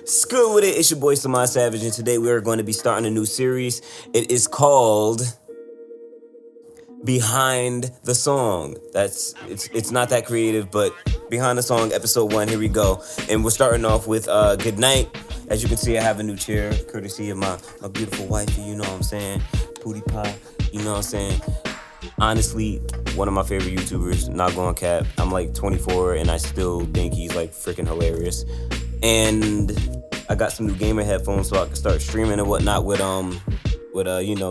Screw with it, it's your boy Samad Savage, and today we are going to be starting a new series. It is called Behind the Song. It's not that creative, but Behind the Song, episode 1, here we go. And we're starting off with Goodnight. As you can see, I have a new chair, courtesy of my beautiful wifey, you know what I'm saying? Pootie Pie, you know what I'm saying? Honestly, one of my favorite YouTubers, not going cap. I'm like 24 and I still think he's like freaking hilarious. And I got some new gamer headphones so I can start streaming and whatnot with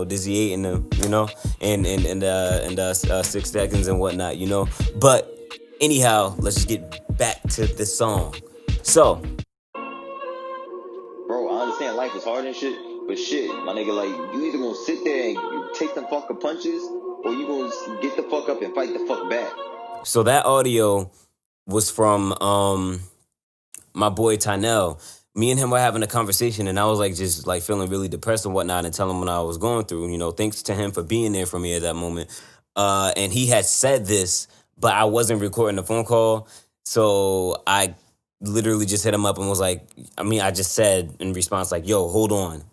Dizzy 8 and them, and 6 seconds and whatnot, But anyhow, let's just get back to the song. So, bro, I understand life is hard and shit, but shit, my nigga, like, you either gonna sit there and you take them fucking punches, or you gonna get the fuck up and fight the fuck back. So that audio was from my boy Tynell. Me and him were having a conversation, and I was like just like feeling really depressed and whatnot, and telling him what I was going through. Thanks to him for being there for me at that moment. And he had said this, but I wasn't recording the phone call, so I literally just hit him up and was like, I just said in response like, "Yo, hold on,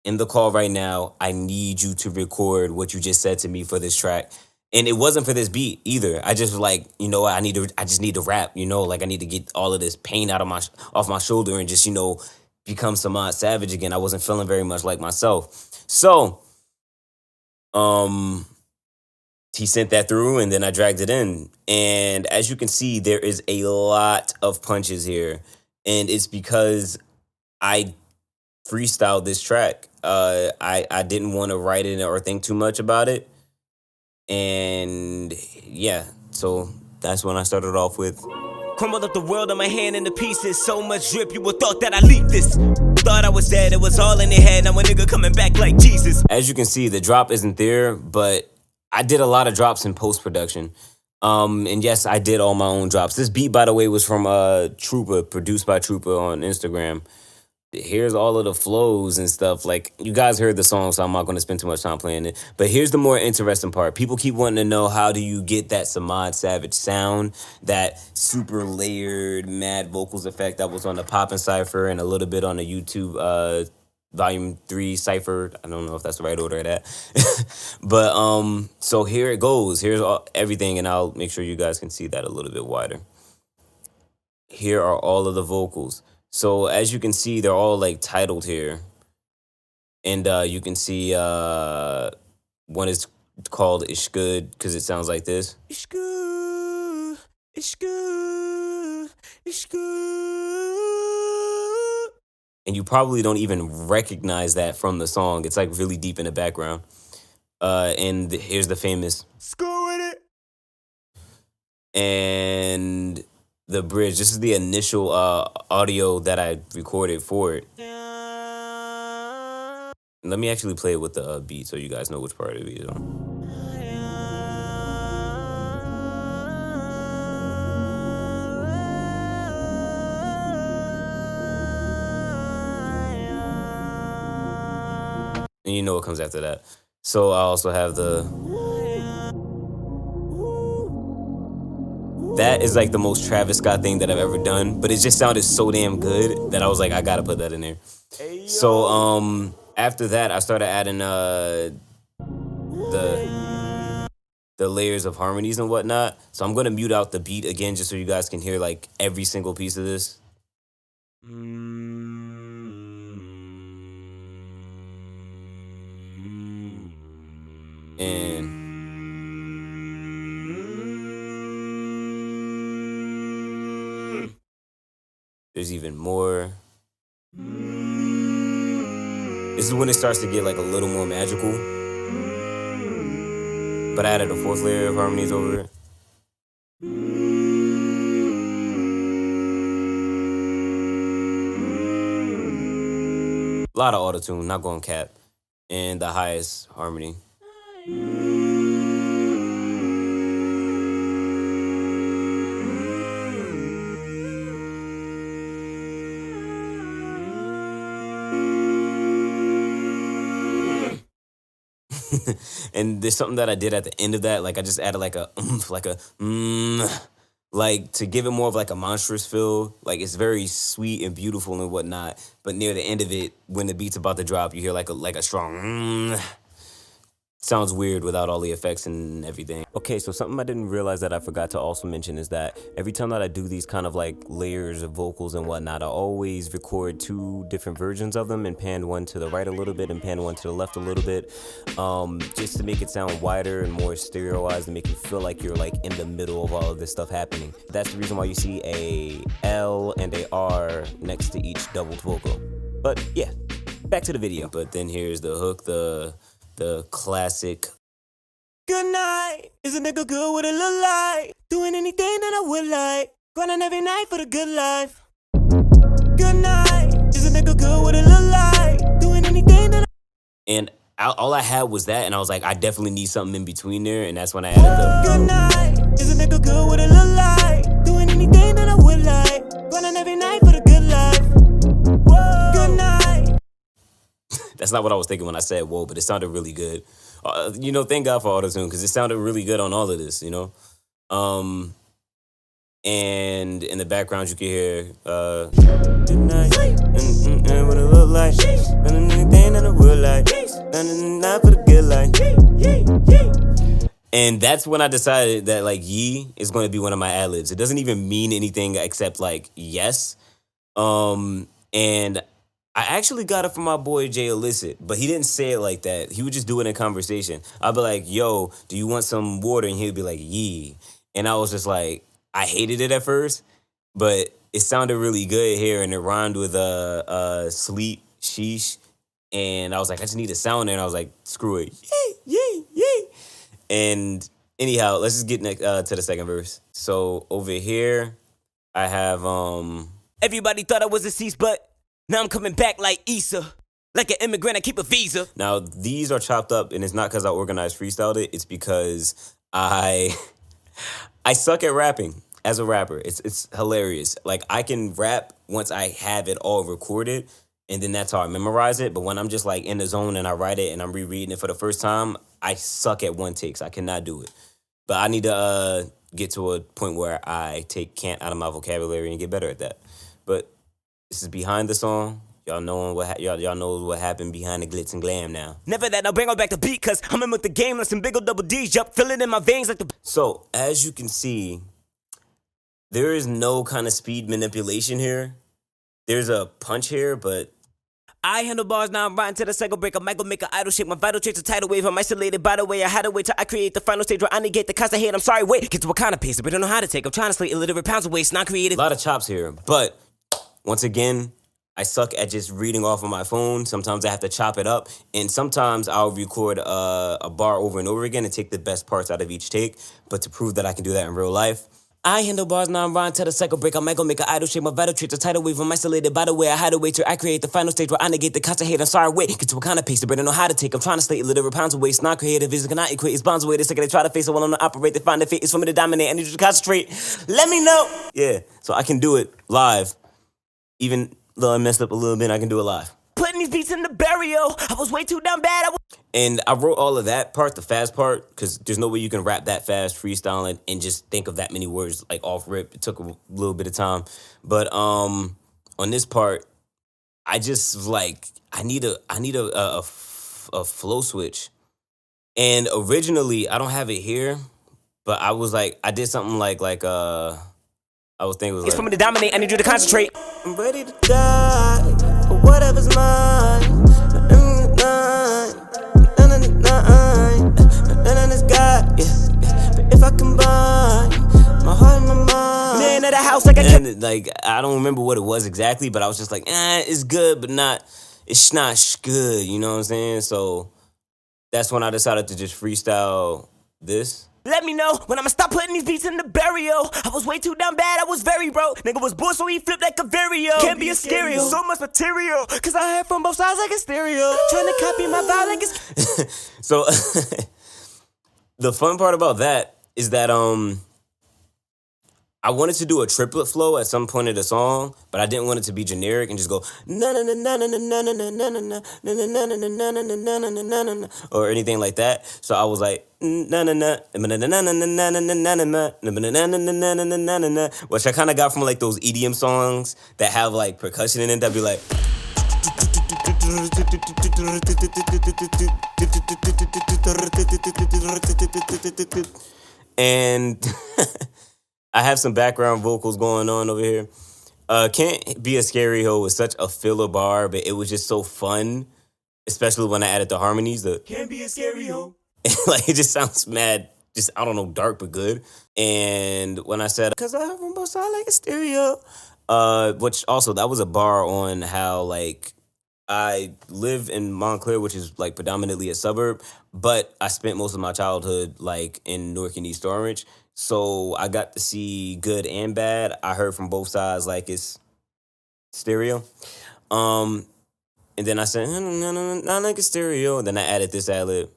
in the call right now, I need you to record what you just said to me for this track." And it wasn't for this beat either. I just was like, I just need to rap, like I need to get all of this pain off my shoulder and just, become Samad Savage again. I wasn't feeling very much like myself. So, he sent that through and then I dragged it in. And as you can see, there is a lot of punches here. And it's because I freestyled this track. I didn't want to write it or think too much about it. And yeah, so that's when I started off with crumbled up the world on my hand into pieces. So much drip, you would thought that I leaked this. Thought I was dead, it was all in their head. Now a nigga coming back like Jesus. As you can see, the drop isn't there, but I did a lot of drops in post-production. And yes, I did all my own drops. This beat, by the way, was from Trooper, produced by Trooper on Instagram. Here's all of the flows and stuff. Like, you guys heard the song, so I'm not going to spend too much time playing it. But here's the more interesting part. People keep wanting to know, how do you get that Samad Savage sound, that super layered, mad vocals effect that was on the Poppin' Cypher and a little bit on the YouTube Volume 3 Cypher. I don't know if that's the right order of that. But, so here it goes. Here's everything, and I'll make sure you guys can see that a little bit wider. Here are all of the vocals. So as you can see, they're all like titled here. And you can see one is called Ish Good because it sounds like this. Ish good, ish good, ish good. And you probably don't even recognize that from the song. It's like really deep in the background. And here's the famous "Screw with it." And the bridge. This is the initial audio that I recorded for it. Let me actually play it with the beat so you guys know which part of the beat is on. And you know what comes after that. So I also have that is like the most Travis Scott thing that I've ever done, but it just sounded so damn good that I was like, I gotta put that in there. So after that, I started adding the layers of harmonies and whatnot. So I'm gonna mute out the beat again just so you guys can hear like every single piece of this. And there's even more. This is when it starts to get like a little more magical. But I added a 4th layer of harmonies over it. A lot of auto-tune, not going cap. And the highest harmony. And there's something that I did at the end of that, like I just added like a oomph, like like to give it more of like a monstrous feel. Like it's very sweet and beautiful and whatnot. But near the end of it, when the beat's about to drop, you hear like a strong. Sounds weird without all the effects and everything. Okay, so something I didn't realize that I forgot to also mention is that every time that I do these kind of like layers of vocals and whatnot, I always record 2 different versions of them and pan one to the right a little bit and pan one to the left a little bit, just to make it sound wider and more stereoized and make you feel like you're like in the middle of all of this stuff happening. That's the reason why you see a L and a R next to each doubled vocal. But yeah, back to the video. But then here's the hook, the classic. Good night. Is a nigga good with a little light? Doing anything that I would like. Grinding every night for the good life. Good night. Is a nigga good with a little light? Doing anything that And all I had was that, and I was like, I definitely need something in between there, and that's when I added the good night. Is a nigga good with a little light? Doing anything that I would like. Grinding every night for the good life. Whoa. Good night. That's not what I was thinking when I said whoa, but it sounded really good. Thank God for auto-tune, because it sounded really good on all of this, And in the background you can hear good night, with a little light, and anything that I would like, and not for the good light. And that's when I decided that like ye is going to be one of my ad-libs. It doesn't even mean anything except like yes. And I actually got it from my boy Jay Illicit, but he didn't say it like that. He would just do it in conversation. I'd be like, yo, do you want some water? And he'd be like, yeah. And I was just like, I hated it at first, but it sounded really good here, and it rhymed with sleep, sheesh. And I was like, I just need a sound there. And I was like, screw it. Yay. And anyhow, let's just get to the second verse. So over here, I have everybody thought I was a cease, but now I'm coming back like Issa. Like an immigrant, I keep a visa. Now, these are chopped up, and it's not because I organized freestyled it. It's because I suck at rapping as a rapper. It's hilarious. Like, I can rap once I have it all recorded, and then that's how I memorize it. But when I'm just, like, in the zone and I write it and I'm rereading it for the first time, I suck at one takes. I cannot do it. But I need to get to a point where I take can't out of my vocabulary and get better at that. But this is behind the song. Y'all know what happened behind the glitz and glam now. Never that, now bring on back the beat, cause I'm in with the game like some big old double D's. Yup, feel it in my veins like the... So, as you can see, there is no kind of speed manipulation here. There's a punch here, but... I handle bars, now I'm riding to the cycle break. I might go make an idle shape. My vital traits are tidal wave. I'm isolated by the way. I had to wait till I create the final stage where I negate the constant hate. I'm sorry, wait. Get to what kind of pace, but I don't know how to take. I'm trying to slate illiterate pounds of waste, not creative. A lot of chops here, but once again, I suck at just reading off of my phone. Sometimes I have to chop it up, and sometimes I'll record a bar over and over again and take the best parts out of each take. But to prove that I can do that in real life, I handle bars, now I'm riding to the cycle break. I might go make an idle shape. My vital traits are tidal wave. I'm isolated by the way. I had to wait till I create the final stage where I negate the constant hate. I'm sorry, wait. Get to what kind of pace, but I don't know how to take. I'm trying to slate illiterate pounds of waste. Not creative, is cannot equate. It's bonds away. The second they try to face it while I'm not operate. They find the fate is for me to dominate. I need you to concentrate. Let me know. Yeah, so I can do it live. Even though I messed up a little bit, I can do it live. Putting these beats in the burial. I was way too down bad. And I wrote all of that part, the fast part, because there's no way you can rap that fast, freestyling, and just think of that many words like off rip. It took a little bit of time. But on this part, I just was like, I need a flow switch. And originally, I don't have it here, but I was like, I did something like I was thinking it was it's like, for me to dominate, I need you to concentrate. I'm ready to die for whatever's mine. But if I combine my heart and my mind, man of the house like I don't remember what it was exactly, but I was just like, it's good, but it's not good, you know what I'm saying? So that's when I decided to just freestyle this. Let me know when I'ma stop putting these beats in the burial. I was way too down bad, I was very broke. Nigga was bored, so he flipped like a vario. Can't be a stereo, so much material, cause I heard from both sides like a stereo. Trying to copy my vibe like it's... So, the fun part about that is that, I wanted to do a triplet flow at some point of the song, but I didn't want it to be generic and just go na na na na na na na na na na na na na na na na na or anything like that. So I was like na na na na na na na na na na na, which I kind of got from like those EDM songs that have like percussion in it. That'd be like. And I have some background vocals going on over here. Can't Be a Scary Hoe was such a filler bar, but it was just so fun, especially when I added the harmonies. The Can't Be a Scary Hoe. Like, it just sounds mad, just, I don't know, dark but good. And when I said, cause I have them both sound like a stereo, which also, that was a bar on how, like, I live in Montclair, which is like predominantly a suburb, but I spent most of my childhood like in Newark and East Orange. So I got to see good and bad. I heard from both sides like it's stereo. And then I said, not like a stereo. And then I added this ad-lib,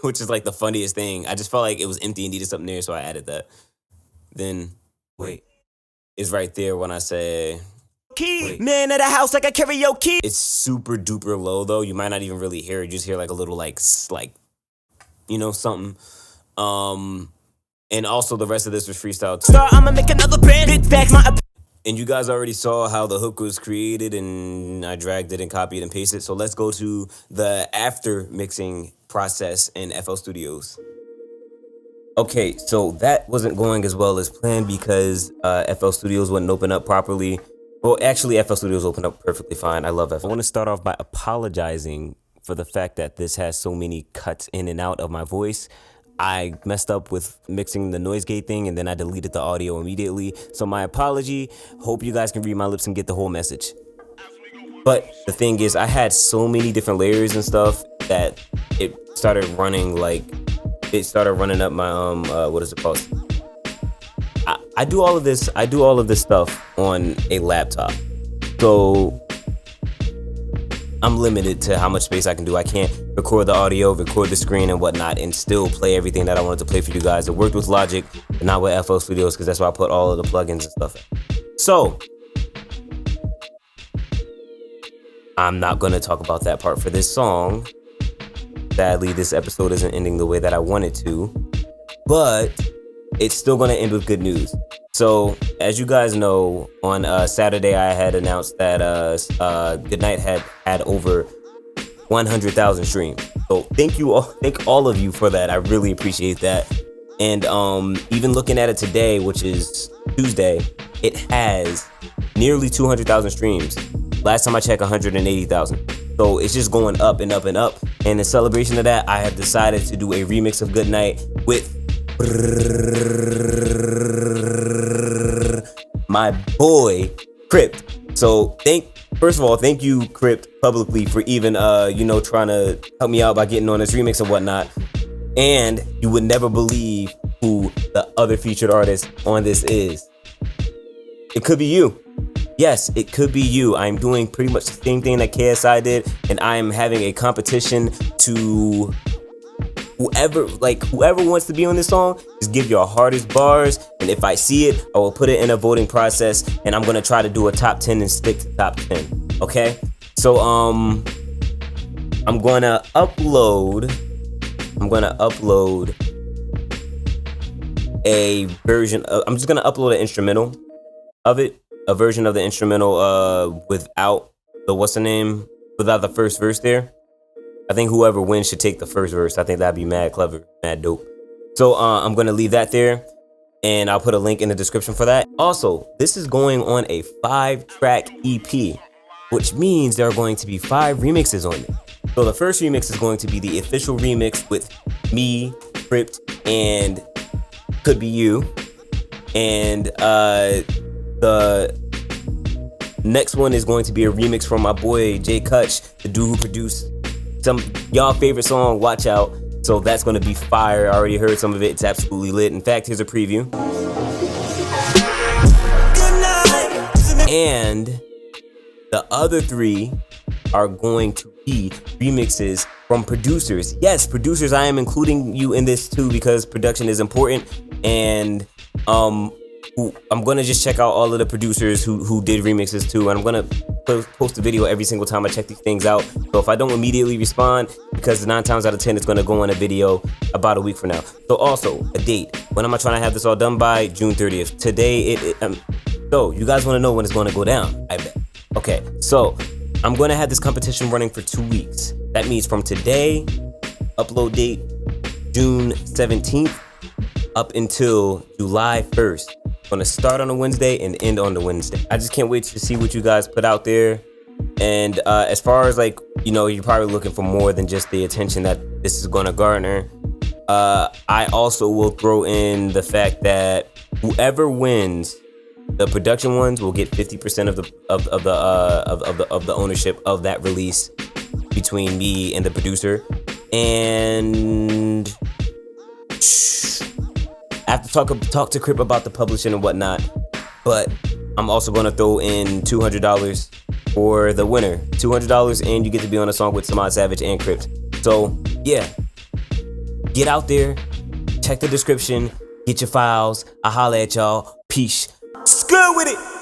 which is like the funniest thing. I just felt like it was empty and needed something there, so I added that. Then, wait, it's right there when I say... Key, man of the house like a karaoke. It's super duper low though. You might not even really hear it. You just hear like a little like you know, something. And also the rest of this was freestyle too. I'ma make another brand. Big facts, and you guys already saw how the hook was created, and I dragged it and copied and pasted. So let's go to the after mixing process in FL Studios. Okay, so that wasn't going as well as planned because FL Studios wouldn't open up properly. Well, actually, FL Studios opened up perfectly fine. I love FL. I want to start off by apologizing for the fact that this has so many cuts in and out of my voice. I messed up with mixing the noise gate thing, and then I deleted the audio immediately. So my apology. Hope you guys can read my lips and get the whole message. But the thing is, I had so many different layers and stuff that it started running up my what is it called? I do all of this stuff on a laptop. So I'm limited to how much space I can do. I can't record the audio, record the screen and whatnot, and still play everything that I wanted to play for you guys. It worked with Logic, but not with FL Studios, because that's why I put all of the plugins and stuff in. So I'm not gonna talk about that part for this song. Sadly, this episode isn't ending the way that I wanted to, but it's still going to end with good news. So, as you guys know, on Saturday, I had announced that Goodnight had over 100,000 streams. So, thank all of you for that. I really appreciate that. And even looking at it today, which is Tuesday, it has nearly 200,000 streams. Last time I checked, 180,000. So it's just going up and up and up. And in celebration of that, I have decided to do a remix of Goodnight with my boy CRYPT. So first of all, thank you CRYPT publicly for even trying to help me out by getting on this remix and whatnot. And you would never believe who the other featured artist on this is. It could be you. Yes, it could be you. I'm doing pretty much the same thing that KSI did, and I am having a competition to whoever wants to be on this song. Just give your hardest bars, and if I see it, I will put it in a voting process, and I'm gonna try to do a top 10 and stick to top 10. Okay? So I'm gonna upload a version of, I'm just gonna upload an instrumental of it. A version of the instrumental without the first verse there. I think whoever wins should take the first verse. I think that'd be mad clever, mad dope. So I'm gonna leave that there, and I'll put a link in the description for that. Also, this is going on a 5-track EP, which means there are going to be 5 remixes on it. So the first remix is going to be the official remix with me, CRYPT, and Could Be You, and the next one is going to be a remix from my boy Jay Kutch, the dude who produced some y'all favorite song, Watch Out. So that's going to be fire. I already heard some of it. It's absolutely lit. In fact, here's a preview. And the other 3 are going to be remixes from producers. Yes, producers, I am including you in this too because production is important. And I'm gonna just check out all of the producers who did remixes too, and I'm gonna post a video every single time I check these things out. So if I don't immediately respond, because 9 times out of 10 it's gonna go in a video about a week from now. So also a date. When am I trying to have this all done by? June 30th. Today so you guys want to know when it's going to go down? I bet. Okay, so I'm going to have this competition running for 2 weeks. That means from today, upload date June 17th, up until July 1st. I'm going to start on a Wednesday and end on the Wednesday. I just can't wait to see what you guys put out there. And as far as like, you know, you're probably looking for more than just the attention that this is going to garner. I also will throw in the fact that whoever wins the production ones will get 50% of the ownership of that release between me and the producer. And I have to talk to Crip about the publishing and whatnot. But I'm also gonna throw in $200 for the winner. $200, and you get to be on a song with Samad Savage and Crypt. So yeah, get out there, check the description, get your files. I holla at y'all. Peace. Good with it.